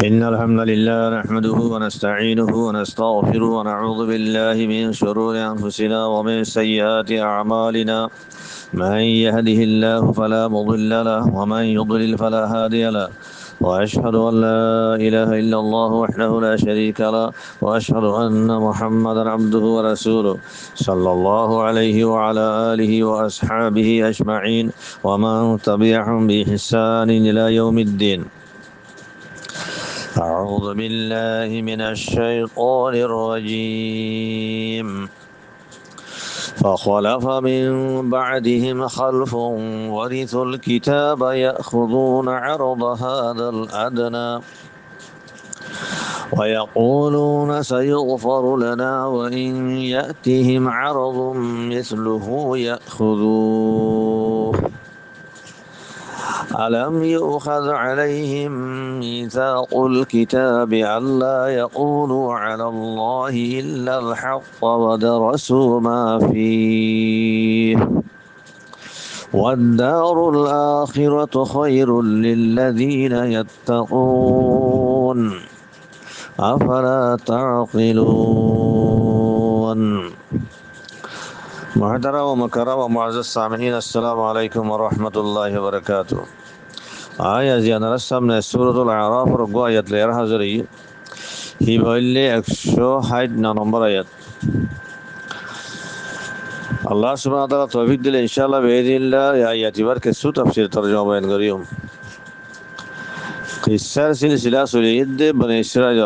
إن الحمد لله نحمده ونستعينه ونستغفره ونعوذ بالله من شرور أنفسنا ومن سيئات أعمالنا. من يهده الله فلا مضل له ومن يضلل فلا هادي له. وأشهد أن لا إله إلا الله وحده لا شريك له. وأشهد أن محمدا عبده ورسوله صلى الله عليه وعلى آله وأصحابه أجمعين ومن تبعهم بإحسان إلى يوم الدين. أعوذ بالله من الشيطان الرجيم. فخلف من بعدهم خلف ورثوا الكتاب يأخذون عرض هذا الأدنى ويقولون سيغفر لنا وإن يأتهم عرض مثله يأخذوه. ألم يؤخذ عليهم ميثاق الكتاب ألا يقولوا على الله إلا الحق ودرسوا ما فيه والدار الآخرة خير للذين يتقون أفلا تعقلون. محترم ومكرم ومعزز السامعين، السلام عليكم ورحمة الله وبركاته. آیا زیادر سامنے سورة الأعراف رگو آیت لیر حضری ہی بھلے 160 نمبر آیت. اللہ سبحانہ وتعالی توفیق دل انشاءاللہ بإذن اللہ آیاتی بار کسو تفسیر ترجمہ بیان کریوں. قصہ سلسلہ سلیت بنی اسرائیل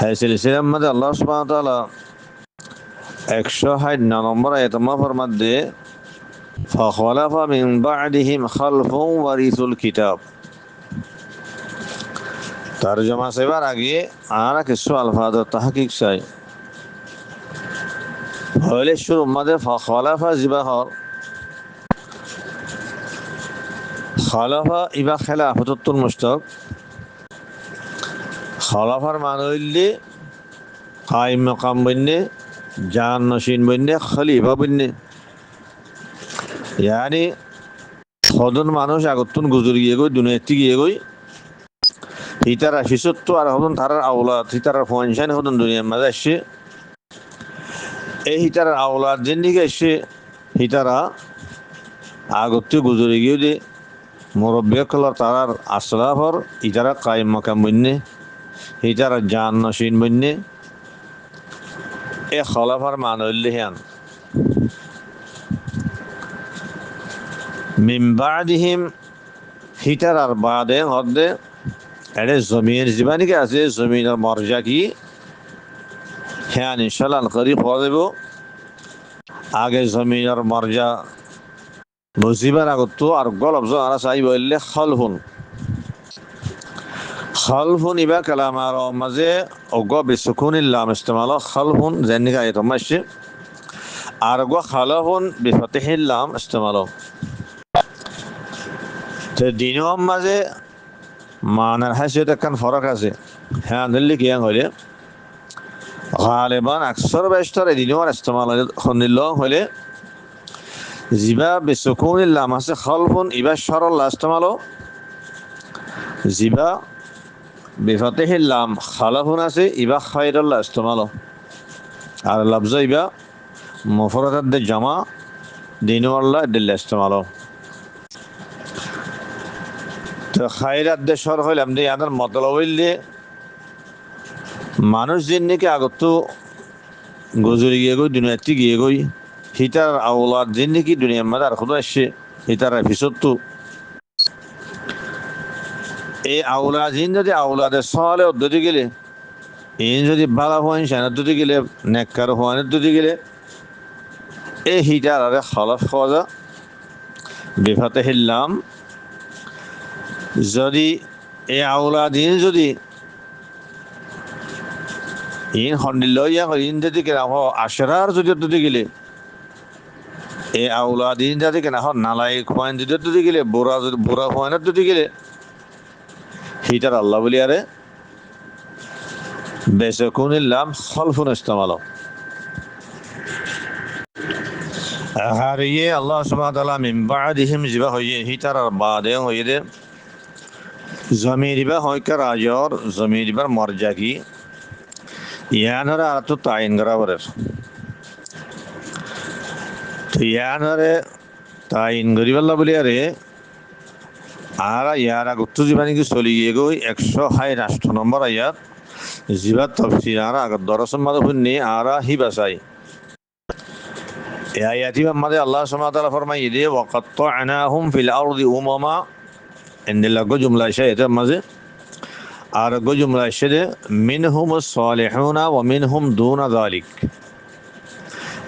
ہے سلسلہ مد اللہ سبحانہ وتعالی 160 نمبر آیت ما فرمد دے فخلف من بعدهم خلف ورثوا الكتاب. তরজমা সেবার আগে আমরা কিছু আলফাজের তাহকিক চাই। হলে শুরু মধ্যে খলাফা জিবাহর খলাফা ইবা খেলাফতুল মুশতাক খলাফার মানে হইলে কায়েম মাকাম বন্যে জান নশীন বন্যে খলিফা বন্যে यानी সদন মানুষ আগতুন গুজর গিয়ে গই দুনিয়াতে গিয়ে গই হিতারা শিশুত্ব আর হদন তারার আওলাদ হিতারার ফনশান হদন দুনিয়ার মাঝে আসছে এই হিতারার আওলাদ যেদিকে এসে হিতারা আগতে গুজরে গিয়ে যে মুরব্বিয়কলার তারার আসলাফর হিতারা কায়েম মাকাম বন্যে হিতারা জান নশীন বন্যে এ খলাফার মান হইলে হেন মিন বাদিহিম হিতারার বাদে হদে এড়ে জমির জীবানিকে আছে জমিনের মর্যা কি হ্যাঁ ইনশাল্লাহ করি হওয়া দেব আগে জমিনের মর্যা বুঝিবার আগত আর গলব আর চাই বললে খলফুন খলফুন ইবা কালামার মাঝে অগ বিসুকুনিল্লাম ইস্তেমাল খলফুন যেনিকা এত মাসে আর গো খলফুন বিফতিহিল্লাম ইস্তেমাল তো দিনের মাঝে মানের হাসিয়ত একখান ফরক আছে হ্যাঁ দিল্লি কি হইলে গালেবান আকসর বেশতর এদিনও ইস্তেমাল হইলে জিবা বিসুকুনিল্লাম আছে খলফুন ইবা সরল ইস্তেমাল জিবা বিফতিহিল্লাম খালাফুন আছে ইবা খায়রুল্লাহ ইস্তেমাল আর লফজ ইবা মুফরাদাত জামা দিনওয়াল্লাহ দিল্লা ইস্তেমাল তো খায়রাত দে সর হইলাম দে আদার মতলব হইলে মানুষ জিন্নিকে আগত গুজরি গিয়ে গই দুনিয়াতে গিয়ে গই হিতার আওলাদ জিন্নিকি দুনিয়ার মাঝে আর খুদ আসছে হিতার ভিসত্তু এই আওলাদ জিন যদি আওলাদের সহলে উদ্ধতি গেলে ইন যদি বালা হওয়ান সেনার দুটি গেলে নেককার হওয়ানের দুটি গেলে এই হিটার আরে খলফ খাওয়া বিফাতে হিল্লাম যদি এই আওলাদ ইন যদি ইন হন্ডিল ইন যদি কেনা হ আশরার যদি দুটি গেলে এই আওলাদ ইন যদি কেনা হ নালায়ক হওয়ান যদি দুটি গেলে বুড়া যদি বুড়া হওয়ানের দুটি গেলে হিটার আল্লাহ বলি আরে বেসকুনিল্লাম খলফুন ইস্তেমাল আর ইয়ে আল্লাহ সুবহানাহু ওয়া তাআলা মিন বাদিহিম জিবা হইয়ে হিতার বাদে হইয়ে দে জমিরিবা হয়কা রাজর জমিরিবার মর্যা কি ইয়ানরে আর তো তাইন গরাবরের তো ইয়ানরে তাইন গরিবাল্লা বলি আরে আর ইয়ারা গুত্তু জীবানি কি চলি গিয়ে গই 128 নম্বর আয়াত জিবাত তফসির আর আগত দরসম মাদে হুন্নি আরা হি বাসাই এ আয়াতি মাদে আল্লাহ সুবহানাহু ওয়া তাআলা ফরমাই দে ওয়াকাত্তা'নাহুম ফিল আরদি উমামা ইনদিল্লাহ গো জুমলা শাইতা মাঝে আর গো জুমলা শাইদে মিনহুমুস সালিহুনা ওয়া মিনহুম দুনা যালিক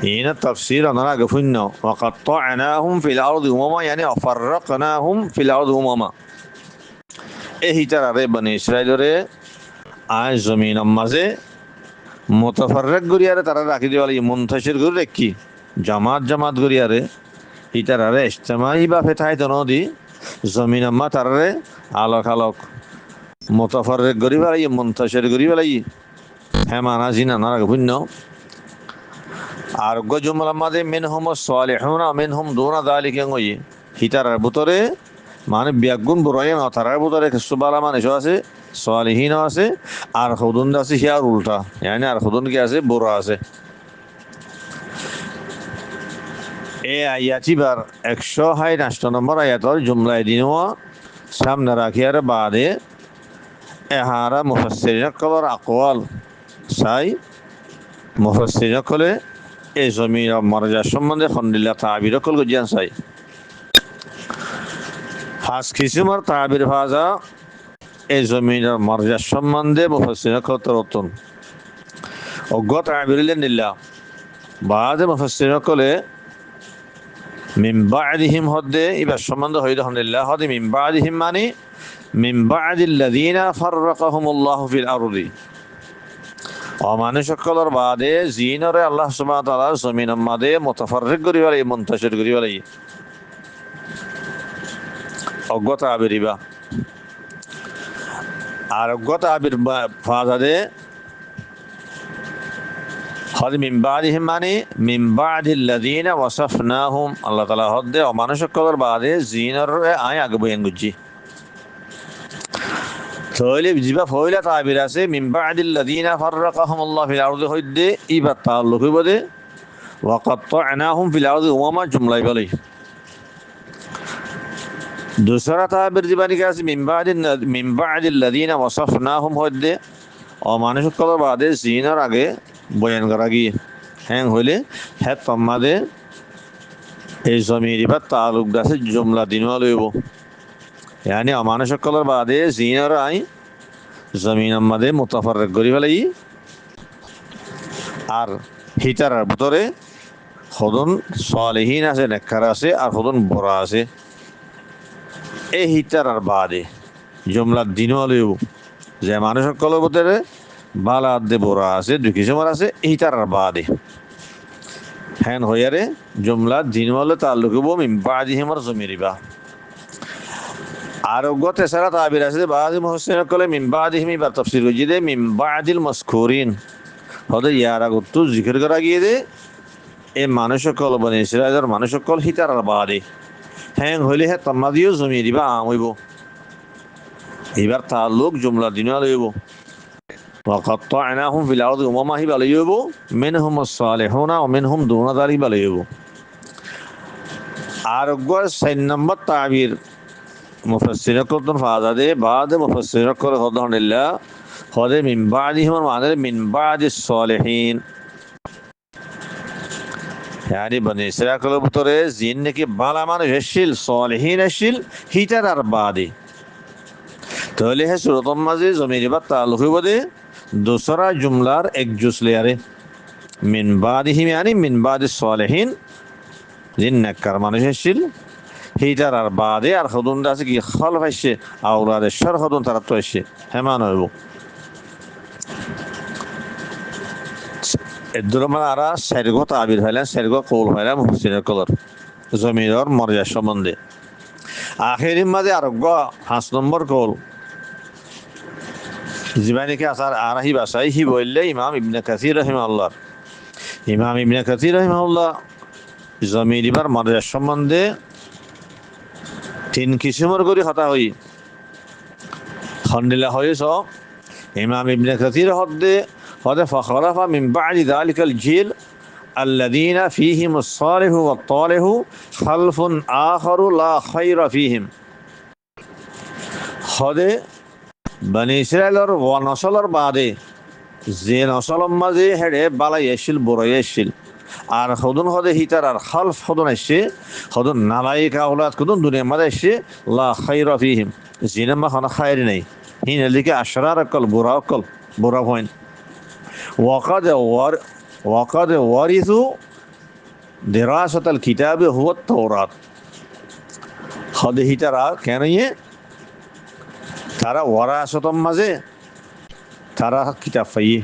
هنا التفسير أنا قفنا وقطعناهم في الأرض أمما يعني وفرقناهم في الأرض أمما إيه ترى بني إسرائيل রে আজ জমিন মাঝে মুতাফাররিক গরিয়ারে তারা রাখি দেওয়ালি মুনতাশির করে রাখি জামাত জামাত গরিয়ারে হিতারারে ইজতিমাই বা ফেতাই তনদি জমিন আম্মা তারারে আলোক আলোক মুতাফাররিক গরিবালাই মুনতাশির গরিবালাই হ্যাঁ মানা জিনা না গফিন্ন আর গো জুমলা মাদে মিনহুম সালিহুনা মিনহুম দুনা যালিকা গই হিতারার ভিতরে মানে বিয়াগুন বড়াই না তারার ভিতরে সুবালা মানে আছে সালিহিন আছে আর খুদুন আছে হিয়ার উল্টা মানে আর খুদুন কি আছে বড় আছে এ আয়াতি বার 128 নম্বর আয়াতর জুমলায় দিনওয়া সামনে রাখিয়ার বাদে এহারা মুফাসসিরিন কবর আকওয়াল সাই মুফাসসিরিন কলে এই জমির মর্যাদা সম্বন্ধে খন্ডিল্লা তাবির কল গজিয়ান চাই ফাঁস কিসিমার তাবির ফাজা এই জমির মর্যাদা সম্বন্ধে মুফাসসিরিন কতরতন অজ্ঞ তাবিরিলেন নিল্লা বাদে মুফাসসিরিন কলে মিন বা'দিহিম হদে ইবা সম্বন্ধে হইদ আলহামদুলিল্লাহ হদে মিন বা'দিহিম মানে মিন বা'দিল্লাযিনা ফাররাকাহুমুল্লাহু ফিল আরদি অমানুষ সকলের বাদে জিনরে আল্লাহ সুবহানাহু ওয়া তাআলা জমিনের মাঝে মুতাফাররিক করিবালাই মুনতাশির করিবালাই অজ্ঞতা আবিরিবা আর অজ্ঞতা আবির ফাজাদে হদ মিন বাদিহিম মানে মিন বাদিল্লাযিনা ওয়াসাফনাহুম আল্লাহ তাআলা হদে অমানুষ সকলের বাদে জিনরে আয় আগে বয়ান গুজি তাহলে জিবা ফয়লা তাবির আছে মিন বাদিল্লাযিনা ফাররাকাহুমুল্লাহু ফিল আরদি হইদে ইবা তাআল্লুক হইবদে ওয়াকাত্তা'নাহুম ফিল আরদি উমামা জুমলাই বলে दूसरा ताबिर जीबानी क्या है मिन बादिल्लाযিনা ওয়াসাফনাহুম হইদে অমানুষ সকলের বাদে জিনর আগে বয়ান করা গিয়ে হ্যাঁ হইলে হ্যাঁ তোমাদের এই জমির বা তালুক দাসে জুমলা দিনওয়া লইব यानी অমানুষ সকলের বাদে জিনর আই জমিন আমাদে মুতাফাররিক করি ফেলাই আর হিতারার ভিতরে খুদুন সালিহিন আছে নেককার আছে আর খুদুন বড়া আছে এই হিতারার বাদে জুমলা দিনওয়া লইব যে মানুষ সকলের ভিতরে বালা দে বড়া আছে দুই কিসিমার আছে হিতারার বাদে হ্যাঁ হইয়ারে জুমলা দিনওয়ালে তাল্লুক হইব মিন বাদিহিমর জমিরিবা আরোগ্য তেসারা তাবির আছে বাদি মুহসিন কলে মিন বাদিহিম বা তাফসীর করি দে মিন বাদিল মাসকুরিন হদে ইয়ারা গুত্তু জিকির করা গিয়ে দে এ মানুষ কল বনে ইসরায়েলের মানুষ কল হিতারার বাদে হ্যাঁ হইলে হ্যাঁ তামাদিও জমিরিবা আম হইব এবার তাল্লুক জুমলা দিনওয়া লইব وقطعناهم في الأرض أمما هي بليبو منهم الصالحون ومنهم دون ذلك بليبو আরোগ্য 6 নম্বর তাবির মুফাসসিরিন কতন ফাজাদে বাদ মুফাসসিরিন কর হদানিল্লাহ হদে মিন বাদিহিম মানে মিন বাদিস সালিহিন yani বনি ইসরাইলের ভিতরে জিন নাকি ভালো মানুষ এসেছিল সালিহিন এসেছিল হিটার আর বাদে তাহলে হে সূরাতুল মাঝে জমির বা তাআল্লুক হইব দে दूसरा जुमलार एक जुस ले आरे मिन बादिहिम यानी मिन बादिस सालिहिन जिन नक्कर মানুষ এসেছিল হিটার আর বাদে আর খুদুন আছে কি খলফ এসে আওলাদে শর খুদুন তারা তো এসে হেমান হইব এদুর মারা সারগো তাবির হইলেন সারগো কওল হইলেন মুফসিরের কলর জমির মর্যাদা সম্বন্ধে আখিরিন মাঝে আরোগ্য 5 নম্বর কওল জীবানী কে আসার আরহি ভাষায় হি বললে ইমাম ইবনে কাসির রাহিমাহুল্লাহ ইমাম ইবনে কাসির রাহিমাহুল্লাহ জমিরিবার মর্যাদা সম্বন্ধে 3 কিসিমের করে কথা হই খন্ডিলা হয়েছ ইমাম ইবনে কাসির হদে ফখরাফা মিন বাদি যালিকাল জিল الذين فيهم الصالح والطالح خلف آخر لا خير فيهم হদে বনি ইসরায়েলর নসলর বাদে যে নসলর মাঝে হেডে বালাই এসিল বড়ই এসিল আর হদুন হদে হিতার আর খালফ হদুন এসছে হদুন নালাইক আওলাদ কুদুন দুনিয়ার মাঝে এসছে লা খাইরা ফিহিম জিনা মা খানা খায়রি নাই হিন এদিকে আশরার অকল বুড়া হইন ওয়াকাদ ওয়ারিসু দিরাসাতাল কিতাবে হুয়া তাওরাত হদে হিতারা কেন তারা ওয়ারাসতম মাঝে তারা কিতাব পাইয়ে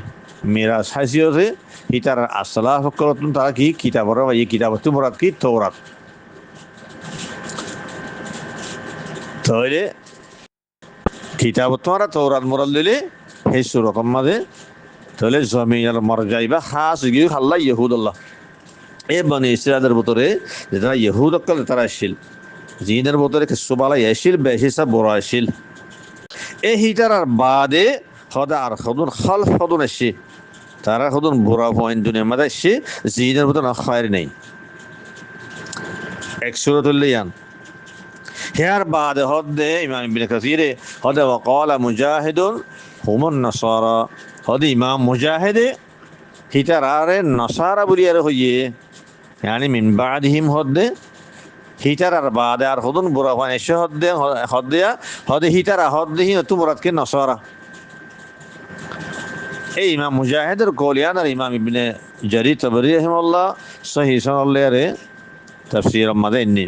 মেরা সাইসিওতে হিতার আসলা সকলতুন তারা কি কিতাবর পাইয়ে কিতাবতু মুরাদ কি তাওরাত তাহলে কিতাবত তোমরা তাওরাত মুরাদ লইলে সেই সূরাতম মাঝে তাহলে জমিনের মর্যাদা খাস গিয়ে আল্লাহ ইহুদুল্লাহ এ বনি ইসরায়েলের ভিতরে যারা ইহুদ অকল তারা আসছিল জিনের ভিতরে কিছু বালা আসছিল বেশি সব বড় আসছিল এই হিটার আর বাদে হদা আর হদুন খালফ হদুন আসছে তারা হদুন বুড়া পয়েন্ট দুনিয়ার মাঝে আসছে জিনের ভিতরে না খায়ের নেই এক সূরাতুল্লিয়ান হেয়ার বাদে হদে ইমাম ইবনে কাসিরে হদে ওয়াকালা মুজাহিদুন হুমুন নাসারা হদে ইমাম মুজাহিদে হিটার আরে নাসারা বলিয়ারে হইয়ে يعني من بعدهم هدى هيتر بعد আর হদুন বুড়া হয় এসে হদে হিটার হদে হি তো মুরাদ কে নসারা এই ইমাম মুজাহিদের কওলিয়ান আর ইমাম ইবনে জারির তাবরি রাহিমাহুল্লাহ সহিহ সনল্লারে তাফসীর মাদে ইন্নি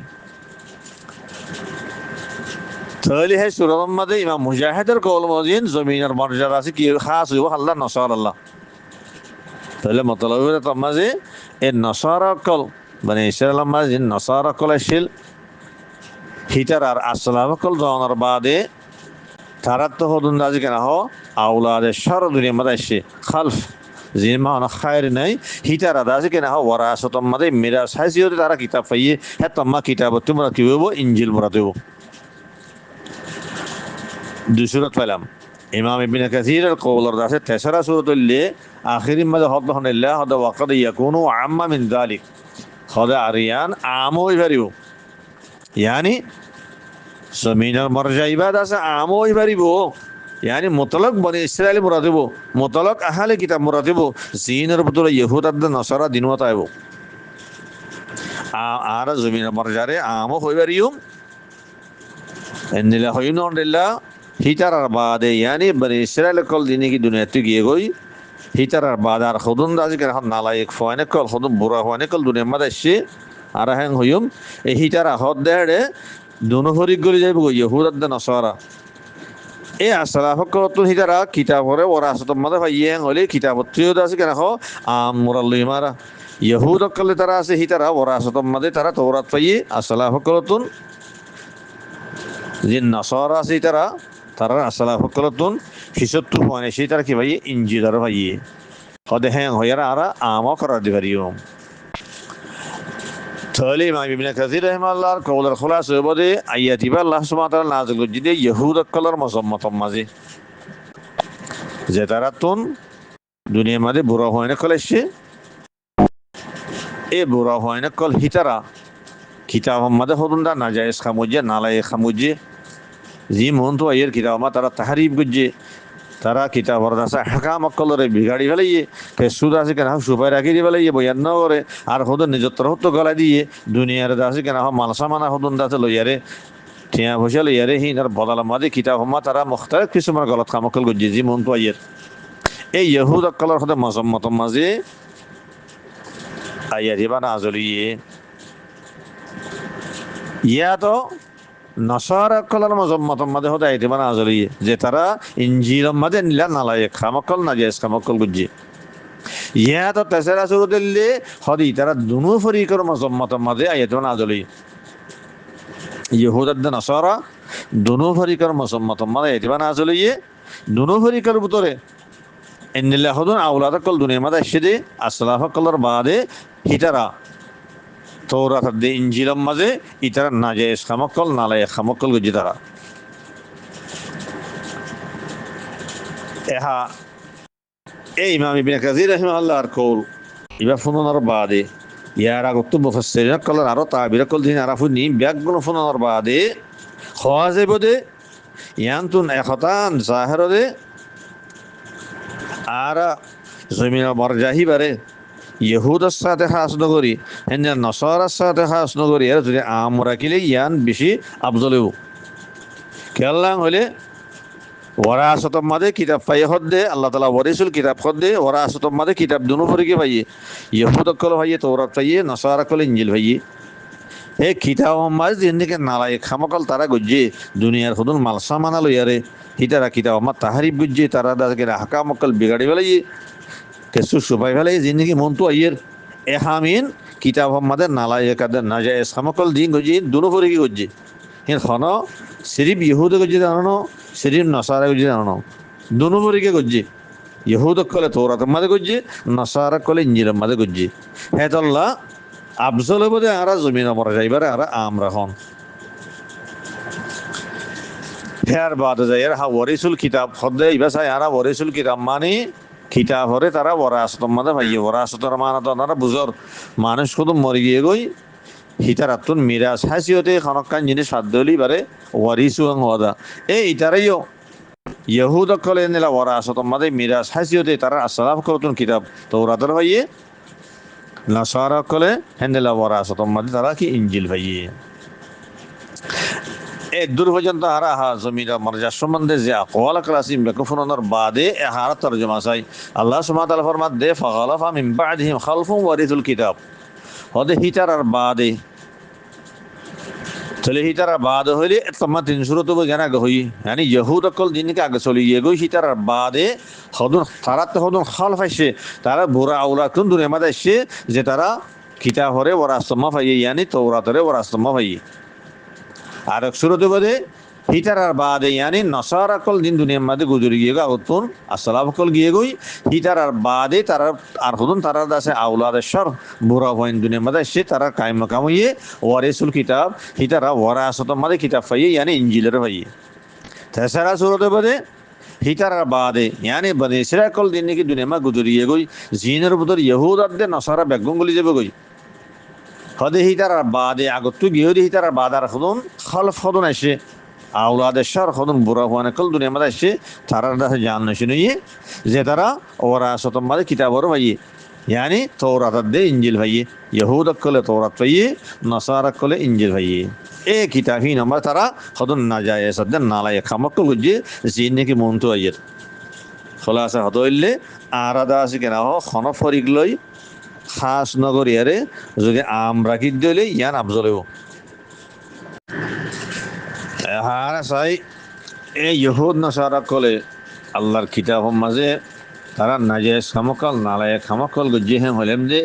তাহলে হে সূরা মাদে ইমাম মুজাহিদের কওল মজিন জমিনের মর্যাদা আছে কি খাস হইব আল্লাহ নসার আল্লাহ তাহলে মতলব তামাজে এই নসারা কল মানে ইসরায়েল মাঝে নসারা কল আসিল হিটার আর আসলাম কল জনার বাদে তারা তো হদুন দাজি কেন হ আউলাদে সারা দুনিয়ার মাঝে আসছে খালফ যে মান খায়ের নাই হিটার দাজি কেন হ ওয়ারাসতম মাঝে মেরা সাইসিওতে তারা কিতাব পাইয়ে হ্যাঁ তোমা কিতাব তোমরা কি হইব ইনজিল মুরাদ হইব দুই সূরা পেলাম ইমাম ইবনে কাসিরের কওলের দাসে তেসরা সূরাতুল্লে আখিরি মাঝে হদহনিল্লাহ হদ ওয়াকাদ ইয়াকুনু আম্মা মিন যালিক হদ আরিয়ান আমই পারিব ইয়ানি জমিনের মর্যাদা আছে আমই পারিব ইয়ানি মুতলাক বনি ইসরায়েল মুরাদ হইব মুতলাক আহলে কিতাব মুরাদ হইব জিনের ভিতরে ইহুদ আর নসারা দিনওয়াত আইব আর জমিনের মর্যাদারে আমও হই পারিব এন্দিলা হইন আলহামদুলিল্লাহ হিটার আর বাদে ইয়ানি বনি ইসরায়েল কল দিনে কি দুনিয়াতে গিয়ে গই হিটার আর বাদ আর খুদুন দাজি কেন নালায়েক ফয়নে কল খুদুন বুড়া ফয়নে কল দুনিয়ার মাঝে আসছে আর হ্যাং হইম এই হিটার হদ দেড়ে দুনো হরিক গলি যাইব ইহুদ আর নসারা এই আসলা সকলতুন হিটারা কিতাবরে ওরা আসতম মাঝে ভাইয়ে হ্যাং হলে কিতাবত্রিও আছে কেন মুরাল্লুই মারা ইহুদ কলে তারা আছে হিটারা ওরা আসতম মাঝে তারা তওরাত পাইয়ে আসলা সকলতুন যে নসারা আছে তারা তারা আসলা সকলতুন হিসত্তু পয়নে সেই তারা কি ভাইয়ে ইঞ্জিদার ভাইয়ে হদে হ্যাং হইয়ারা আরা আমও করার দি পারিও তাহলে ইমাম ইবনে কাসির রাহিমাহুল্লাহর কওলের খুলাসা হইবদে আয়াতিবা আল্লাহ সুবহানাহু ওয়া তাআলা নাযিল করজিদে ইহুদ কলর মুসাম্মাতম মাঝে যে তারা তুন দুনিয়ার মাঝে বুড়া হয়না কলেছে এ বুড়া হয়না কল হিতারা কিতাব মাঝে হদুনদা নাজায়েজ খামুজে নালায়েক খামুজে জি মন তো আয়ের কিতাব তারা তাহারিফ করছে তারা কিতাবর দাসা হাকাম অকলরে বিগাড়ি ফেলাইয়ে কে সুদ আছে কেন সুপাই রাখি দিয়ে ফেলাইয়ে বয়ান ন করে আর হদুন নিজের তরফ তো গলা দিয়ে দুনিয়ার দাসে কেন মালসা মানা হদুন দাসে লইয়ারে ঠিয়া পয়সা লইয়ারে হিন আর বদলা মাদে কিতাব হম্মা তারা মুখতারিফ কিছুমান গলত খামকল করছে জি মন তো আয়ের এই ইহুদ অকলর হতে মজম্মত মাঝে আয়াতি বা নাজলিয়ে ইয়া তো নসারা কলার মজম্মত মাঝে হতে আইতে মানে আজলিয়ে যে তারা ইনজিলের মাঝে নিলা নালায়েক খামকল নাজায়েজ খামকল বুঝছে ইয়া তো তেসরা সূরাতুল্লে হদি তারা দুনো ফরিকর মজম্মত মাঝে আইতে মানে আজলিয়ে ইহুদ আর নসারা দুনো ফরিকর মজম্মত মাঝে আইতে মানে আজলিয়ে দুনো ফরিকর ভিতরে এন্নিল্লাহ হদুন আওলাদ কল দুনিয়ার মাঝে এসে দে আসলাফ কলর বাদে হিতারা তওরাত দে ইনজিলের মাঝে ইতারা নাজায়েজ খামকল নালায়েক খামকল গুজি তারা এহা এই ইমাম ইবনে কাসির রাহিমাহুল্লাহর কওল ইবা ফুননার বাদে ইয়ার আগত মুফাসসিরিন কলার আরো তাবির কল দিন আরাফু নি ব্যাগুন ফুননার বাদে খওয়াজে বদে ইয়ান্তুন এখতান জাহেরদে আর জমিন মরজাহি বারে ইহুদের সাথে খাস নগরী হেন নসারার সাথে খাস নগরী এর যদি আমরা কিলে ইয়ান বেশি আফজলেও কেল্লাং হলে ওরা আসতম মাদে কিতাব পাই হদ্দে আল্লাহ তালা ওয়ারিসুল কিতাব হদ্দে ওরা আসতম মাদে কিতাব দুনো পরিকে পাইয়ে ইহুদ কল ভাইয়ে তৌরাত পাইয়ে নসারা কল ইঞ্জিল ভাইয়ে হে কিতাব মাঝ দিনকে নালাই খামকল তারা গজ্জে দুনিয়ার খুদুন মালসা মানা লইয়ারে হিতারা কিতাব আমার তাহারিফ গজ্জে তারা দাকে হাকামকল বিগাড়ি ফেলাই কেসু সুপাই ফেলাই জিন্দগি মন তো আইয়ের এহামিন কিতাব আমাদের নালাই কাদের না যায় খামকল দিন গজ্জে দুনো পরিকে গজ্জে হে খন সিরিফ ইহুদে গজ্জে জানো সিরিফ নসারা গজ্জে জানো দুনো পরিকে গজ্জে ইহুদ কলে তৌরাত মাদে গজ্জে নসারা কলে ইঞ্জিলের মাদে গজ্জে হে তল্লা আফজল বোধে আরা জমিন মরা যাইবারে আরা আমরা হন ফের বাদ যায় হা ওয়ারিসুল কিতাব হদে ইবা চাই আরা ওয়ারিসুল কিতাব মানে কিতাব হরে তারা ওরাসত মাদে ভাইয়ে ওরাসতর মানা তো তারা বুঝর মানুষ শুধু মরি গিয়ে গই হিতারাতুন মিরাজ হাসিয়তে খনকান জিনিস সাধ্য হলি বারে ওয়ারিসু হদা এই ইতারাইও ইহুদ কলে নিলা ওরাসত মাদে মিরাজ হাসিয়তে তারা আসলাফ করতুন কিতাব তৌরাতর ভাইয়ে নাসারা কলে হেন্দেলা ওয়ারাসত মাদে তারা কি ইঞ্জিল ভাইয়ে এ দূর পর্যন্ত হারা হা জমিরা মর্যাদা সম্বন্ধে যে আকওয়াল ক্লাসিম বেকুফুনার বাদে এ হারা তরজমা চাই আল্লাহ সুবহানাহু ওয়া তাআলা ফরমাত দে ফাগালাফা মিন বাদিহিম খালফুন ওয়ারিসুল কিতাব হদে হিতার আর বাদে চলে হিতার আর বাদ হইলে তোমার তিন সুরত জ্ঞান আগে হই মানে ইহুদ কল দিনকে আগে চলে গিয়ে গই হিতার আর বাদে হদুন তারাতে হদুন খালফ আইসে তারা বুড়া আউলা কোন দুনিয়া মাদে আসছে যে তারা কিতাব হরে ওরাস্তমা পাইয়ে ইয়ানি তৌরাতরে ওরাস্তমা পাইয়ে আর এক সুরতে বদে হিটার আর বাদে ইয়ানি নসারা কল দিন দুনিয়ার মাঝে গুজরি গিয়ে গা উৎপন আসসালাম কল গিয়ে গই হিটার আর বাদে তারা আর হুদুন তারা দাসে আউলাদেশ্বর বুড়া হইন দুনিয়ার মাঝে এসে তারা কায়ম কামইয়ে ওয়ারিসুল কিতাব হিটারা ওয়ারা আসত মাঝে কিতাব পাইয়ে ইয়ানি ইঞ্জিলের পাইয়ে তেসারা সুরতে বদে হিটার আর বাদে ইয়ানি বনে সেরা কল দিন নাকি দুনিয়ার মা গুজরি গিয়ে গই জিনের ভিতর ইহুদ আর দে নসারা বেগুন গলি যাবে গই হদে হিতার আর বাদে আগত গিয়ে হিতার আর বাদার হদুন খলফ হদুন আসে আউলাদেশ্বর হদুন বুড়া হওয়ানে কল দুনিয়া মাদে আসে তারার দাসে জান নশিনুয়ে যে তারা ওরা সতম মাদে কিতাবর ভাইয়ে ইয়ানি তৌরাত দে ইঞ্জিল ভাইয়ে ইহুদ কলে তৌরাত ভাইয়ে নসারা কলে ইঞ্জিল ভাইয়ে এ কিতাবহীন আমরা তারা হদুন না যায় সদ্য নালাই খামকল গুজে জিনে কি মন তো আইয়ের খোলাসা হদইলে আরাদা আছে কেনা খন ফরিক লই খাস নগরিয়ারে যদি আমরা কি দিলে ইয়ান আফজলেও হারা চাই এই ইহুদ নসারা কলে আল্লাহর কিতাব মাঝে তারা নাজেস খামকল নালায় খামকল গুজ্জে হেম হলেম যে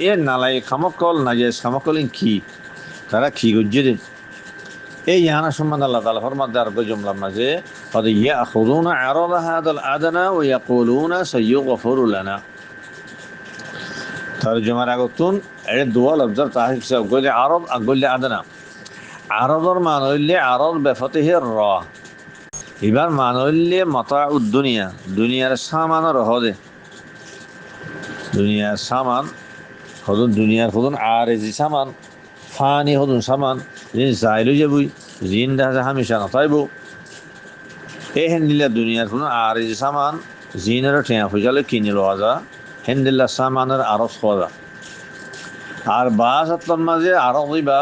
এ নালায় খামকল নাজেস খামকল কি তারা কি গুজ্জে দে এই ইয়ানা সম্মান আল্লাহ তাআলা ফরমাত দার জুমলার মাঝে قد يأخذون عرض هذا الأدنى ويقولون سيغفر لنا তরজমার আগতুন এর দুয়া লফজার তাহিক সব গলে আরব আগলে আদনা আরবর মান হইলে আরব বেফতিহি র এবার মান হইলে মাতাউদ দুনিয়া দুনিয়ার সামান রহদে দুনিয়ার সামান হদুন দুনিয়ার হদুন আরেজি সামান ফানি হদুন সামান জিন জাইলু যাবুই জিন দাজা হামেশা না তাইবো এহেন দিলা দুনিয়ার হদুন আরেজি সামান জিনের ঠেয়া ফুজালে কিনিল আজা হেন্দিল্লা সামানের আরস খোঁজা আর বাসাতন মাঝে আরো বা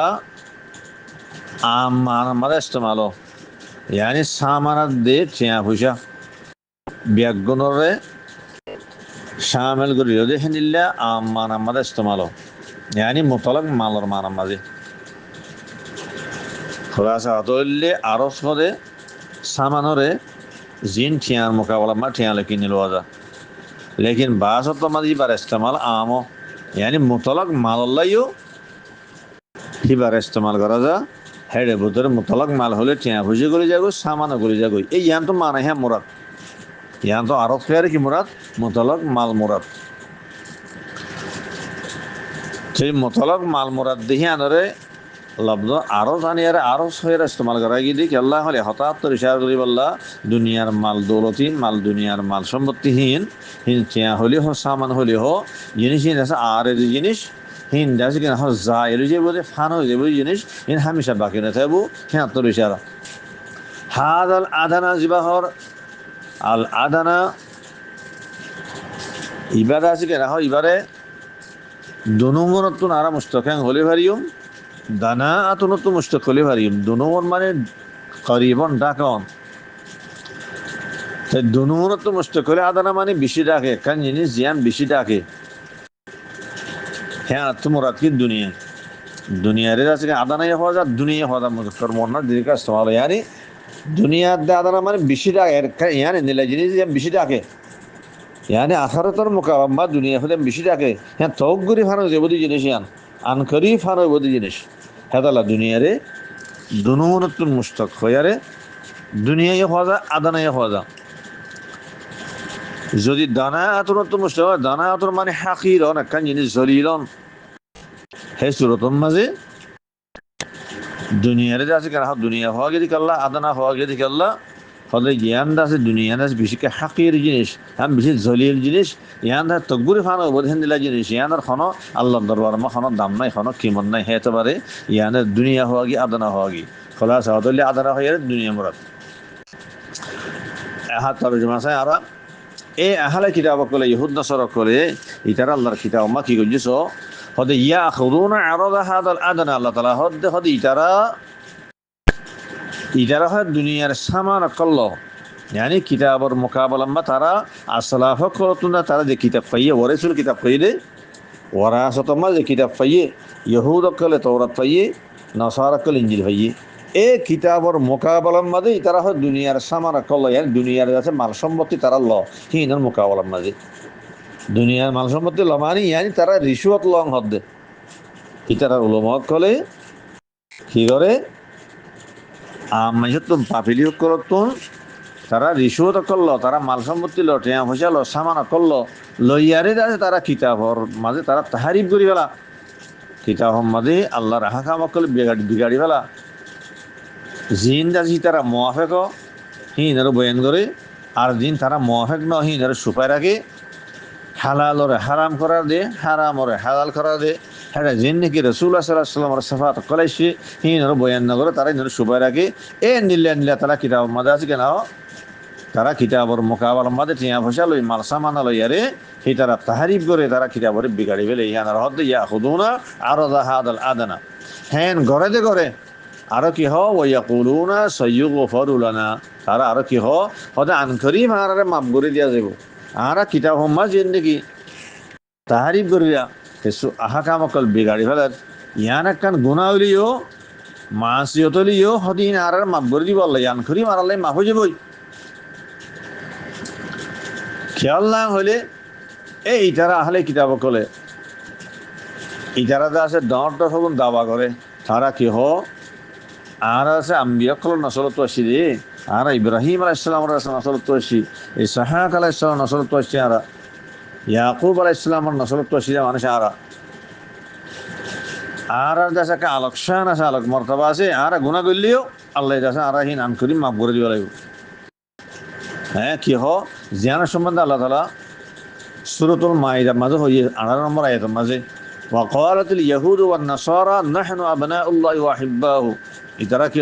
আমান মাঝে ইস্তেমালো ইয়ানি সামানাত দে চেয়া পয়সা ব্যাগুণরে শামিল করি দে হেন্দিল্লা আমান মাঝে ইস্তেমালো ইয়ানি মুতলাক মালর মান মাঝে খোলাসা হতলে আরস খোঁজে সামানরে জিন ঠিয়ার মোকাবলা মা ঠিয়ালে কিনিল আজা लेकिन बासत मदी बार इस्तेमाल आमो यानी मुतलक माल्लायो ही बार इस्तेमाल करा जा हेडे बुतर मुतलक माल होले टिया भुजी गली जागो सामान गली जागो ए यान तो माने है मुराद यान तो आरब फेर की मुराद मुतलक माल मुराद সেই মুতলক মাল মুরাদ দিহি আনরে লব্ধ আরো জানিয়ারে আরো সহের ইস্তেমাল করা গিয়ে দিক আল্লাহ হলে হঠাৎ তো ইশারা করি বললা দুনিয়ার মাল দৌলতিন মাল দুনিয়ার মাল সম্পত্তিহীন হিন চেয়া হলি হো সামান হলি হো জিনিস হিন আছে আর এর জিনিস হিন দাসি কিনা হো যা এর যে বলে ফান হয়ে যাবে জিনিস হিন হামেশা বাকি না থাকবো হ্যাঁ তোর ইশারা হাদ আল আদানা জিবাহর আল আদানা ইবারে আছে কিনা হয় ইবারে দুনুমরত্তুন আরা মুস্তকাং হলে ভারিয়ম দানা আতুনত্তু মুস্তক হলে ভারিয়ম দুনুমর মানে করিবন ডাকন তাই দুনুমরত্তু মুস্তক হলে আদানা মানে বেশি ডাকে কারণ জিনিস জিয়ান বেশি ডাকে হ্যাঁ তোমার কি দুনিয়া দুনিয়ারে আছে আদানাই হওয়া যা দুনিয়া হওয়া যা মুজক্কর মন্না দীর্ঘ ইস্তেমাল ইয়ানি দুনিয়ার আদানা মানে বেশি ডাকে ইয়ানি নিলে জিনিস বেশি ডাকে يعني আখারাতের মোকাবাম্মা দুনিয়া হতে বেশি ডাকে হ্যাঁ তগরি ফানো যে বদি জিনিস ইয়ান আনকরি ফানো বদি জিনিস হেদালা দুনিয়ারে দুনুমনতুন মুস্তক হয়ারে দুনিয়ায় হওয়া যা আদানায় হওয়া যা যদি দানা আতরত মুস্তক হয় দানা আতর মানে হাকিরন একখান জিনিস জলিলন হে সুরতন মাঝে দুনিয়ারে আছে কেন দুনিয়া হওয়া গেদি কাল্লা আদানা হওয়া গেদি কাল্লা হলে জ্ঞান আছে দুনিয়া আছে বেশিকে হাকির জিনিস হ্যাঁ বেশি জলিল জিনিস ইয়ান ধর তকগুরি ফানো বোধেন দিলা জিনিস ইয়ানের খনো আল্লাহ দরবার মা খনো দাম নাই খনো কিমত নাই হেতে পারে ইয়ানের দুনিয়া হওয়া গি আদানা হওয়া গি খোলা সাহতলি আদানা হয়ে দুনিয়া মুরাদ এহাত তরজমা আছে আর এ আহলে কিতাব কলে ইহুদ নসর কলে ইতারা আল্লাহর কিতাব মা কি কইছো হদে ইয়া খুদুনা আরাদা হাদাল আদানা আল্লাহ তাআলা হদে ইতারা হয় দুনিয়ার সামান কল্ল يعني كتاب المقابلة ما ترى أصلاف كرتنا ترى ذي كتاب فيه ورسول كتاب فيه وراثة ما ذي كتاب فيه يهود كل توراة فيه نصارى كل إنجيل فيه এ কিতাবর মোকাবলার মাঝে তারা হয় দুনিয়ার সামানা কল্লা yani দুনিয়ার কাছে মাল সম্পত্তি তারা ল হিনার মোকাবলার মাঝে দুনিয়ার মাল সম্পত্তি ল মানে yani তারা রিশুয়াত লং হদ্দে ইতারা উলমা কলে কি করে আমাইতুম পাপিলিও করতুন তারা রিশুয়াত করলো তারা মাল সম্পত্তি লো টিয়া পয়সা লো সামানা করলো লইয়ারে আছে তারা কিতাবর মাঝে তারা তাহারিফ করি ফেলা কিতাবর মাঝে আল্লাহর হাকাম কলে বিগাড়ি ফেলা জিন দাসি তারা মোয়াফেক হিনার বয়ান করে আর দিন তারা মোয়াফেক ন হিনার সুপায় রাখে হালাল ওরে হারাম করা দে হারাম ওরে হালাল করা দে হ্যাঁ জিন নাকি রসুল্লাহ সাল্লাহ সাল্লামর সাফাত কলাইছে হিনার বয়ান ন করে তারা হিনার সুপায় রাখে এ নিলে তারা কিতাবর মাঝে আছে কেন তারা কিতাবর মোকাবলার মাঝে টিয়া পয়সা লই মাল সামানা লইয়ারে হি তারা তাহারিফ করে তারা কিতাবরে বিগাড়ি ফেলে ইহানার হদ্দে ইয়া খুদুনা আরাদা হাদাল আদানা হ্যাঁ ঘরে দে করে আরো কি ওয়াকুলুনা সাইয়ুগফারু লানা তারা আরো কি হদে আনকরি মারারে মাফ করে দিয়া যাব আরা কিতাব হম্মা জিন্দেগি তাহারিফ করিয়া কিছু আহাকাম অকল বিগাড়ি ফেলার ইয়ান একখান গুণা হলিও মাসিয়ত হলিও হদিন আর মাফ করে দিব আল্লাহ আনকরি মারালে মাফ হয়ে যাবই খেয়াল না হলে এই ইটারা আহলে কিতাব কলে ইটারা আছে দরটা সগুন দাবা করে তারা কি আর আছে আম্বিয়া কল নসলত আসি রে আর ইব্রাহিম আলাইসালামর নসলত আসি ইসহাক আলাইসালাম নসলত আসি আর ইয়াকুব আলাইসালামর নসলত আসি মানুষ আর দেশে একটা আলোকসান আছে আলোক মর্তবা আছে আর গুণা করলেও আল্লাহ দেশে আর হিন আন করি মাফ করে দিব লাগবে হ্যাঁ কি জিয়ানের সম্বন্ধে আল্লাহ তালা সূরাতুল মাইদার মাঝে হয়ে 18 নম্বর আয়াতের মাঝে وقالت اليهود والنصارى نحن أبناء الله وأحباؤه ইতারা কি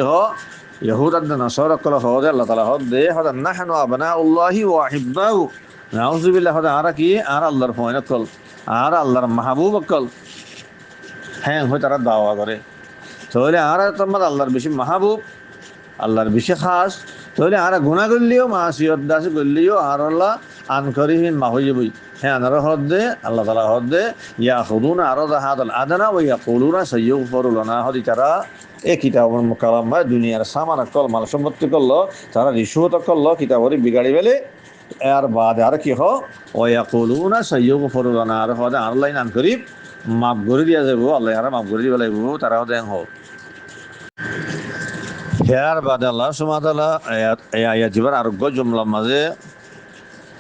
ইহুদ আর নাসারা কল হদে আল্লাহ তাআলা হদে হদে নাহনু আবনাউল্লাহি ওয়া আহিব্বাহু নাউযুবিল্লাহ হদে আর কি আর আল্লাহর ফয়না কল আর আল্লাহর মাহবুব কল হ্যাঁ হই তারা দাওয়া করে তাহলে আর তোমার আল্লাহর বেশি মাহবুব আল্লাহর বেশি খাস তাহলে আর গুনাহ করলেও মাসিয়ত দাস করলেও আর আল্লাহ আনকরিহীন মা হয়ে যাবই হ্যাঁ আনারা হদে আল্লাহ তাআলা হদে ইয়াখুদুনা আরাদা হাদাল আদনা ওয়া ইয়াকুলুনা সাইয়ুগফারু লানা হদি তারা এই কিতাবর মোকালামা দুনিয়ার সামান কল মাল সম্পত্তি করলো তারা রিশুয়ত করলো কিতাবরে বিগাড়ি ফেলে আর বাদে আর কি ওয়াকুলুনা সাইয়ুগফারু লানা আর হদে আল্লাহ নাম করিব মাফ করে দিয়া যাব আল্লাহ আর মাফ করে দিবা লাগব তারা হদে হেয়ার বাদে আল্লাহ সুবহানাহু ওয়া তাআলা আয়াত জিবার আরোগ্য জুমলার মাঝে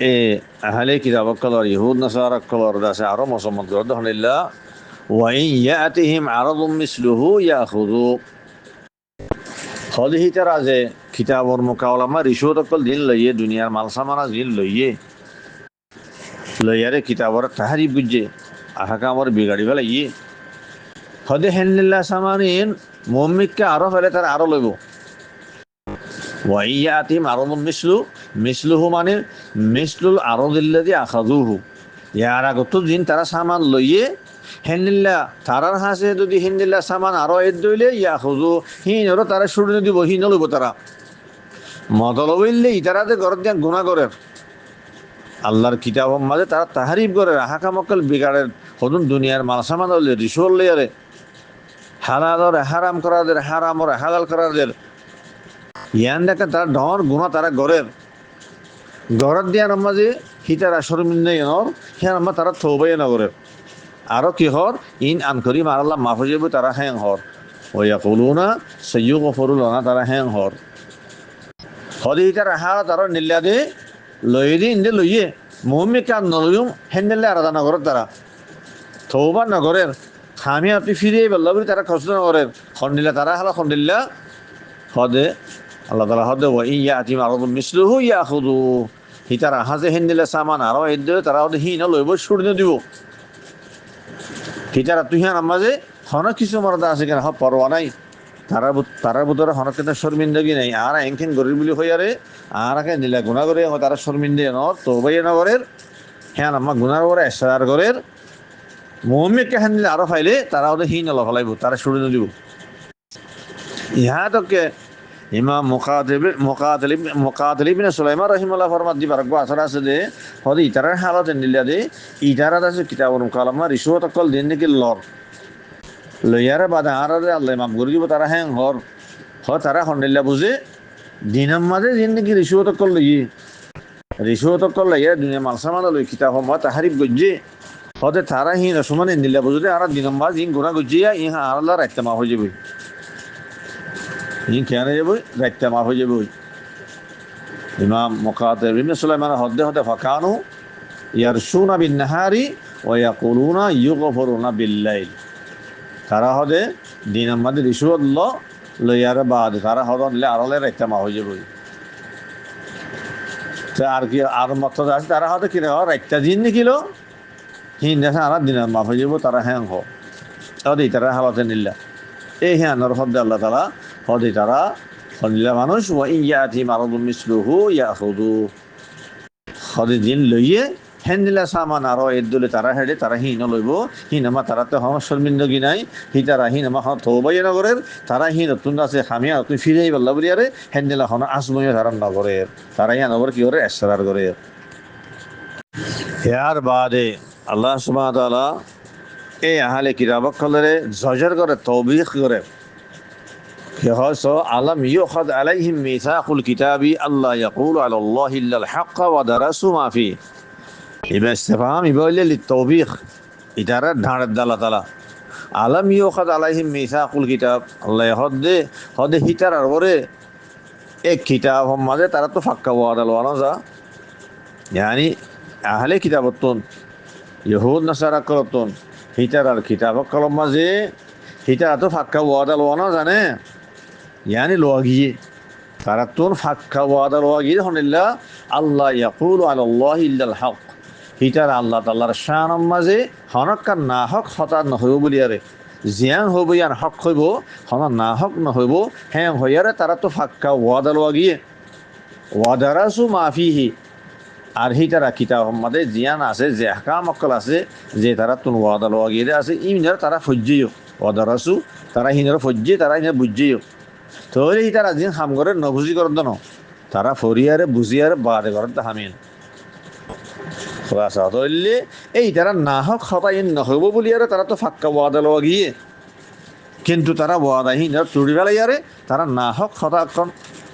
এ আহলে কিতাব কলর ইহুদ নাসারা কলর দাসে আরো মুসলমান গরদ হলিল্লাহ ওয়াইন ইয়াতিহিম আরাদুম মিসলুহু ইয়াখুযু হদিহি তারা যে কিতাবর মোকাওলামা রিসোত অকল দিন লইয়ে দুনিয়ার মালসামানা দিন লইয়ারে কিতাবর তাহারি বুঝে আহাকামর বিগাড়ি ফেলাইয়ে হদে হেনলিল্লাহ সামানিন মুমিককে আরো ফেলে তারা আরো লইব ওয়াইয়াতিম আরদুম মিসলুহু মানে মিসলুল আরদিল্লাযী আখাযুহু ইয়ার আগত দিন তারা সামান লইয়ে হেনলিল্লাহ তারার হাসে যদি হেনলিল্লাহ সামান আরো এদ দইলে ইয়াখুযু হিনরো তারা শুরু দিব হিন লইব তারা মতলবইলে ইতারা যে ঘর দিয়া গুনাহ করে আল্লাহর কিতাবর মাঝে তারা তাহারিফ করে হাকামকল বিগাড়ের হদুন দুনিয়ার মালসামান হলে রিসোল লেয়ারে হালালর হারাম করাদের হারামর হালাল করাদের ইয়ান দেখে তারা ডর গুণা তারা গড়ের গড়ত দিয়া মাঝে হিতারা শর্মিন্দা এনর হ্যাঁ আমার তারা থৌবাই নগরের আরো কি হর ইন আন করি মারাল্লাহ মাফ হয়ে যাবে তারা হ্যাং হর ওয়া কুলুনা সাইয়্যুগফিরুলানা তারা হ্যাং হর হদি হিতারা হারা তারা নিল্লা দে লই দি ইন্দে লইয়ে মুমিন কান নলুম হেন্দেলে আরাধনা নগরের তারা থৌবা নগরের খামি আপনি ফিরে বললা বলে তারা খসল নগরের খন্ডিল্লা তারা হালা খন্ডিল্লা হদে আল্লাহ তালা হদে ওয়া ইয়াতিম আরাদুম মিসলুহু ইয়াখুযু হিতারা হাজে হেন্দিলে সামান আরো এদ তারা হদে হিন লইব ছুড়ে দিব হিতারা তুই হ্যাঁ আমাজে হন কিছু মরদা আছে কেন পরোয়া নাই তারার ভিতরে হন কিন্তু শর্মিন্দগি নাই আর এনখেন গরিব বলি হইয়ারে আর আগে নীলা গুণা করে তারা শর্মিন্দে ন তৌবাই নগরের হ্যাঁ আমা গুনার করে এসার গরের মুমিনকে হান্দিলে আরো ফাইলে তারা হদে হিন ফলাইব তারা ছুড়ে দিব ইহা তোকে ইমাম মুকাতিল ইবনে সুলাইমান রাহিমাহুল্লাহ ফরমাত দি বারক আসর আছে দে হদি ইতারার হালত নিলা দে ইতারা আছে কিতাবুল মুকালামা রিসওয়াত কল দিন কি লর লইয়ারে বাদা আরারে আল্লাহ মাফ করে দিব তারা হ্যাং হর তারা হন্ডিল্লা বুঝে দিনের মাঝে জিন্দগি রিসওয়াত কল লইয়া দুনিয়া মালসামানা লই কিতাব মত তাহারিফ গজ্জে হদে তারা হি রসমানে নিলা বুঝে আর দিনের মাঝে ইন গুনাহ গজ্জিয়া ইহা আল্লাহর একটা মাফ হয়ে যাবে ইন কেন যাবে একটা মাফ হয়ে যাবে ইমাম মুকাতিল ইবনে সুলাইমান হদে ফাকানু ইয়ারশুনা বিন নাহারি ওয়া ইয়াকুলুনা ইউগফিরুনা বিল-লাইল তারা হদে দিনের মাঝে রিসওয়াত লইয়ারে বাদ তারা হদন লে আরলের একটা মাফ হয়ে যাবে আর কি আর মত আছে তারা হদে কি একটা দিন নিকিলো হিন দেখা আর দিনের মাফ হয়ে যাব তারা হ্যাং হদে তারা হালাতে নিল্লা এই হ্যাঁ নর হদে আল্লাহ তাআলা হদে তারা হদিলা মানুষ ওয়া ইয়াতিম আরাদুম মিসলুহু ইয়াখুযু হদে দিন লইয়ে হেন্দিলা সামান আরো এদুলে তারা হেডে তারা হিন লইব হিনামা তারা তো হন শর্মিন্দগি নাই হিতারা হিনামা হন তৌবাই নগরের তারা হিন তুন আছে খামিয়া তুই ফিরেই বললা বলিয়ারে হেন্দিলা হন আসময় তারা নগরের তারা ইয়া নগর কি করে এসরার করে ইয়ার বাদে আল্লাহ সুবহানাহু ওয়া তাআলা এই আহলে কিতাবক কলরে জজর করে তৌবিখ করে কি হয়তো আলাম ইউখাদ আলাইহিম মিসাকুল কিতাবি আল্লাহ ইয়াকুলু আলাল্লাহি ইল্লাল হক ওয়া দারাসু মা ফি ইবা ইসতিফহাম ইবাইলে লিতৌবিখ ইতারা ঢাড় দালা তালা আলাম ইউখাদ আলাইহিম মিসাকুল কিতাব আল্লাহ হদে হিতারার পরে এক কিতাব মাঝে তারা তো ফাক্কা ওয়াদা লওয়ানো যা ইয়ানি আহলে কিতাবতন ইহুদ নাসারা করতন হিতারার কিতাব কলম মাঝে হিতারা তো ফাক্কা ওয়াদা লওয়ানো জানে ইয়ানি লোয়া গিয়ে তারা তোর ফাক্কা ওয়াদা লোয়া গিয়ে হনিল্লা আল্লাহ ইয়াকুলু আলাল্লাহি ইল্লাল হক হিতার আল্লাহ তাআলার শান মাঝে হনকার না হক হতার নহইব বলিয়ারে জিয়ান হইব ইয়ান হক হইব হন না হক নহইব হ্যাঁ হইয়ারে তারা তো ফাক্কা ওয়াদা লোয়া গিয়ে ওয়াদারাসু মাফিহি আর হিতারা কিতাব মাঝে জিয়ান আছে যে আহকাম অকল আছে যে তারা তুন ওয়াদা লোয়া গিয়ে আছে ইমিনার তারা ফজ্জিও ওয়াদারাসু তারা হিনার ফজ্জি তারা হিনার বুঝিও তোরে তারা জিন হাম করে নবুজি করেন ন তারা ফরিয়ারে বুঝিয়ারে বাদে করেন তা হামিন খোলাসা ধরলে এই তারা না হক হতাইন নহব বলিয়ারে তারা তো ফাক্কা ওয়াদা লওয়া গিয়ে কিন্তু তারা ওয়াদাহীন চুরি বেলাইয়ারে তারা না হক হতাক্ষণ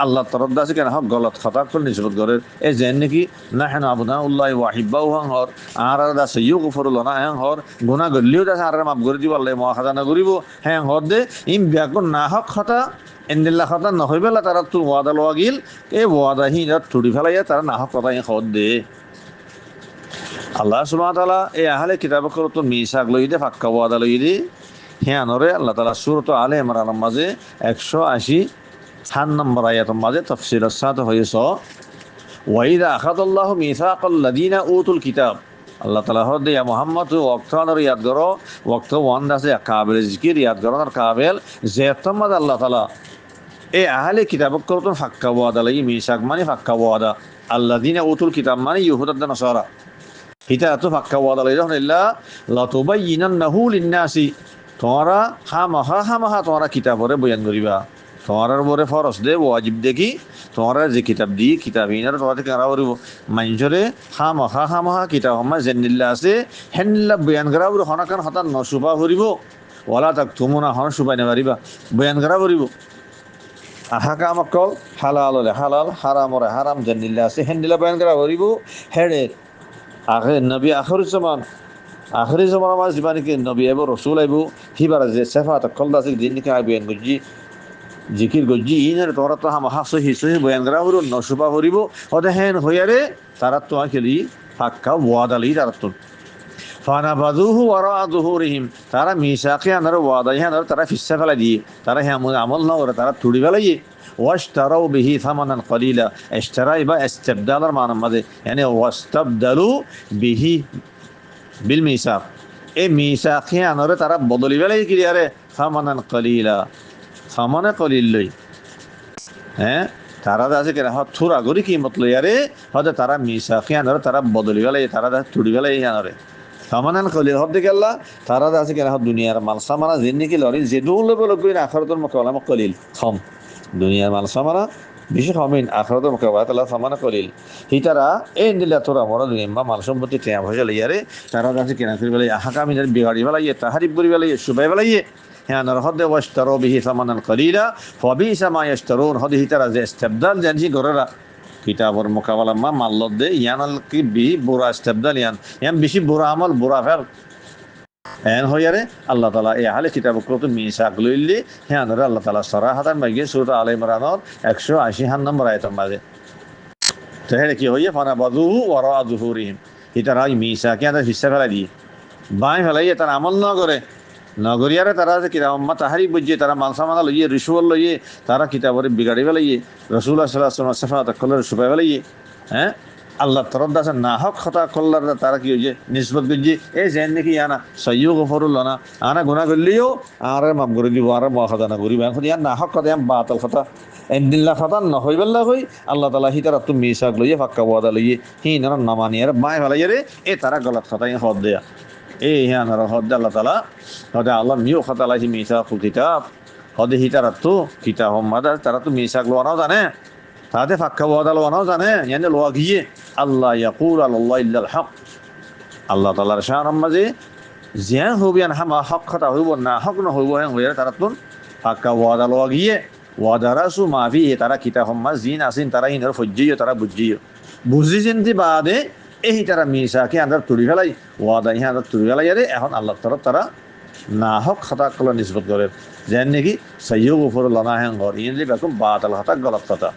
আল্লাহ তরফ আছে কেন হক গলত হতাক্ষণ নিষ্পত করে এই যেন নাকি না হেন আবুদা উল্লাহ ওয়াহিব্বাউ হাং হর আর দাসে ইউগফিরুল্লাহ হ্যাং হর গুনাহ গল্লিও দাসে আর মাফ করে দিব আল্লাহ মুআখাযা না করিব হ্যাং হর দে ইম ব্যাকুন না হক হতা এন্দিল্লা কথা নহইবেলা তারা তোর ওয়াদা লওয়া গিল এই ওয়াদাহীন চুরি ফেলাইয়া তারা না হক কথা হদ দে আল্লাহ সুবহানাহু ওয়া তাআলা এই আহলে কিতাবক তো মিসাক লইদে ফাক্কা ওয়াদা লইদে হিয়ানরে আল্লাহ তাআলা সূরাত আলে ইমরানের মাঝে 180 নম্বর আয়াতের মাঝে তাফসীরের সাথে হয়েছে ওয়াইদা আখাদাল্লাহু মিসাকাল্লাযিনা উতুল কিতাব আল্লাহ তাআলা হদে ইয়া মুহাম্মদ ওয়াক্তানর ইয়াদ করো ওয়াক্ত ওয়ান দাসে কাবিল জিকির ইয়াদ করোর কাবিল যেতমাদ আল্লাহ তাআলা এই আহলে কিতাবক তো ফাক্কা ওয়াদা লই মিসাক মানে ফাক্কা ওয়াদা আল্লাযিনা উতুল কিতাব মানে ইহুদ আর নাসারা হিতা তো ফাক্কা ওয়াদা লই যখন ইল্লা লাতুবাইয়িনান্নাহু লিন-নাসি তোমরা হামাহা তোমরা কিতাবরে বয়ান করিবা তোমার বরে ফরজ দে ওয়াজিব দেখি তোমরা যে কিতাব দি কিতাবিনার তোমাদের কারা করিব মানুষরে হামাহা কিতাব আমার জেনিল্লা আছে হেনিল্লা বয়ান করা বলে হনাকান হতান নসুবা করিব ওলা তাক তুমনা হন সুবাই নেবারিবা বয়ান করা করিব আহাকাম অকল হালাল হলে হালাল হারামরে হারাম জেনিল্লা আছে হেনিল্লা বয়ান করা করিব হেড়ে আখে নবী আখরি জমান আমার জীবানিকে নবী আইব রসুল আইব হিবার যে সেফাত কলদা আছে দিনকে বয়ান করছি জিকির গজ্জি ইনের তোরা তো হামাহা সহি বয়ান করা হইল নসুবা করিব হতে হেন হইয়ারে তারা তো খেলি ফাক্কা ওয়াদালি তারা তো ফানাবাযুহু ওয়ারা যুহুরিহিম তারা মিসাকে আনার ওয়াদা আনার তারা ফিসা ফেলা দিয়ে তারা হ্যাঁ আমল না করে তারা তুড়ি ফেলাইয়ে ওয়াশতারাউ বিহি থামানান কলিলা ইশতারাই বা ইস্তিবদালের মানা মাঝে মানে ওয়াস্তাবদালু বিহি বিল মিসাক এই মিসাকে আনারে তারা বদলি ফেলাই কি আরে থামানান কলিলা সামানে কলিল লই হ্যাঁ তারা আছে কেন থুরা করি কি মত লই আরে হতে তারা মিসাকে আনারে তারা বদলি ফেলাই তারা তুড়ি ফেলাই আনারে সামানান কলিল হতে গেল তারা আছে কেন দুনিয়ার মাল সামানা জিন্দিগি লরি যে দৌলে বলে কই আখিরাতের মোকাবেলা কলিল কম দুনিয়ার মাল সামানা বেশি কমিন আখিরাতের মোকাবেলা তালা সামানা কলিল হিতারা এই দিলা তোরা মরা দুনিয়া মাল সম্পত্তি টেয়া হয়ে যাইয়ারে তারা আছে কেন করি বেলাই আহাকামিনের বিগাড়ি ফেলাইয়ে তাহারিফ করি ফেলাইয়ে সুবাই ফেলাইয়ে হ্যাঁ হদে ওয়াশতারু বিহি সামানান কলিলা ফাবিসা মা ইয়াশতারুন হদে হিতারা যে ইস্তিবদাল জানজি গরেরা কিতাবর মোকাবেলা মা মাল্লত দে ইয়ানাল কি বি বুরা ইস্তিবদাল ইয়ান বেশি বুরা আমল বুরা ফেল এন হইয়ারে আল্লাহ তাআলা এই আহলে কিতাবক তো মিসাক লইলি হ্যাঁ আল্লাহ তাআলা সরাহাতান মাইগে সূরা আলে ইমরানের 180 নম্বর আয়াতের মাঝে তো হেরে কি হইয়া ফানাবাযুহু ওয়ারা যুহুরিহিম হিতারা মিসাকে আদা হিসা ফেলা দিয়ে বাই ফেলাইয়ে তারা আমল না করে নগরিয়ারে তারা যে কিতাব তাহারি বুঝিয়ে তারা মালসামানা লইয়ে রিসুয়াল লইয়ে তারা কিতাবরে বিগাড়ি ফেলাইয়ে রাসূলুল্লাহ সাল্লাল্লাহু আলাইহি ওয়াসাল্লাম সাফাত কলর সুবাই ফেলাইয়ে হ্যাঁ আল্লাহ তরফ দাসে না হক কথা কল্লার তারা কি হয়েছে নিসবত করছে এই জেন নাকি আনা সৈয়ু গফরুল্লাহ না আনা গুণা করলেও আর মাফ করে দিব আর মহাদা না করিব এখন ইয়ার না হক কথা বাতল কথা এদিল্লা কথা নহইবেল্লা হই আল্লাহ তাআলা হিতারা তুমি মিসাক লইয়ে ফাক্কা ওয়াদা লইয়ে হি না নামানিয়ার মায় ফেলাইয়ে রে এ তারা গলত কথা হদ দেয়া এই হ্যাঁ হদ আল্লাহ তাআলা হদে আল্লাহ মিও কথা লাইহি মিসাকুল কিতাব হদে হিতারা তো কিতাব মাদার তারা তো মিসাক লোয়ানাও জানে তাতে ফাক্কা ওয়াদা লোয়ানাও জানে ইয়ানে লোয়া গিয়ে আল্লাহ ইয়াকুল আল্লাহ ইল্লাল হক আল্লাহ তাআলার শানের মাঝে যে হবিয়ান হামা হক কথা হইব না হক না হইব হ্যাঁ হইয়া তারা তো ফাক্কা ওয়াদা লোয়া গিয়ে ওয়াদারাসু মাফি তারা কিতাব মাঝ জিন আসিন তারা ইনার ফজ্জিও তারা বুঝিও বুঝি চিন্তি বাদে এই তারা মিসাকে আন্দার তুড়ি ফেলাই ওয়াদা ইহা আন্দার তুড়ি ফেলাই আরে এখন আল্লাহ তরফ তারা না হক খাতা কলা নিসবত করে যেন নাকি সৈয়দ গফরুল্লাহ না হ্যাঁ ঘর ইন বেকুম বাতাল খাতা গলত কথা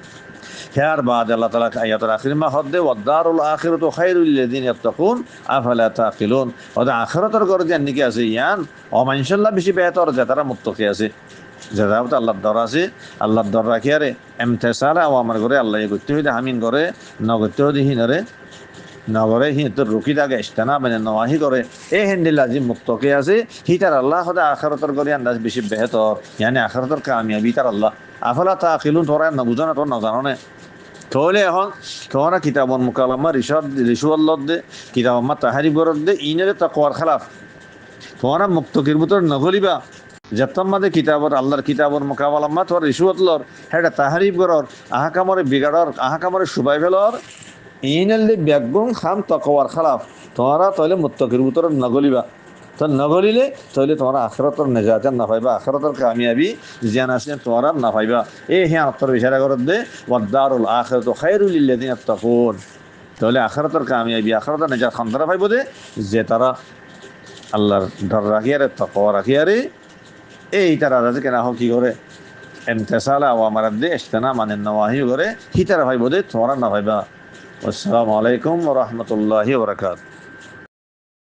হ্যার বাদ আল্লাহ তাআলা আয়াতের আখির মা হদে ওয়াদারুল আখিরাতু খায়রুল লিল্লাযিনা ইয়াত্তাকুন আফালা তাকিলুন ওদা আখিরাতের ঘর যেন নাকি আছে ইয়ান অমানশাল্লাহ বেশি বেহতর যে তারা মুত্তাকি আছে যেটাও তো আল্লাহর দর আছে আল্লাহর দর রাখি আরে এমতেসালা ও আমার ঘরে আল্লাহ করতে হইলে হামিন করে নগরতে হইলে হিনরে নগরে হি তোর রুকি দাগে ইস্তানা মানে নওয়াহি করে এই হেন্ডিল্লা যে মুক্তকে আছে হি তার আল্লাহ হদে আখিরাতের ঘরে আন্দাজ বেশি বেহতর ইয়ানি আখিরাতের কামিয়াবি তার আল্লাহ আফালা তাকিলুন তোরা না বুঝো না তোর না জানো না তাহলে এখন তোমরা কিতাবন মুকালামা রিসুয়াল্লাহ দে কিতাবম্মা তাহারি বরদ দে ইনের তাকওয়ার খেলাফ তোমরা মুক্তকির ভিতর নগলিবা যেতমাদে কিতাবর আল্লাহর কিতাবর মোকাবালাম্মা তোর রিসুয়াতলর হেটা তাহারিফ করর আহাকামরে বিগাড়র আহাকামরে সুবাই ফেলর ইনাল্লি ব্যাগুন খাম তাকওয়ার খেলাফ তোমরা তাহলে মুত্তকির ভিতর নগলিবা তো নগলিলে তাহলে তোমরা আখিরাতের নেজাত না পাইবা আখিরাতের কামিয়াবি জিয়ান আছে তোমরা না পাইবা এই হ্যাঁ তোর ইশারা করে দে ওয়াদারুল আখিরাতু খায়রুল লিল্লাযিনা ইয়াত্তাকুন তাহলে আখিরাতের কামিয়াবি আখিরাতের নেজাত খানদারা পাইব দে যে তারা আল্লাহর ডর রাখিয়ারে তাকওয়া রাখিয়ারে এই তারা রাজা কেনা হোক কি করে এমতেসালা ও আমার দে ইস্তেনা মানে নওয়াহি করে হি তারা ভাইব দে তোমরা না ভাইবা আসসালামু আলাইকুম ওয়া রাহমাতুল্লাহি ওয়া বারাকাতুহু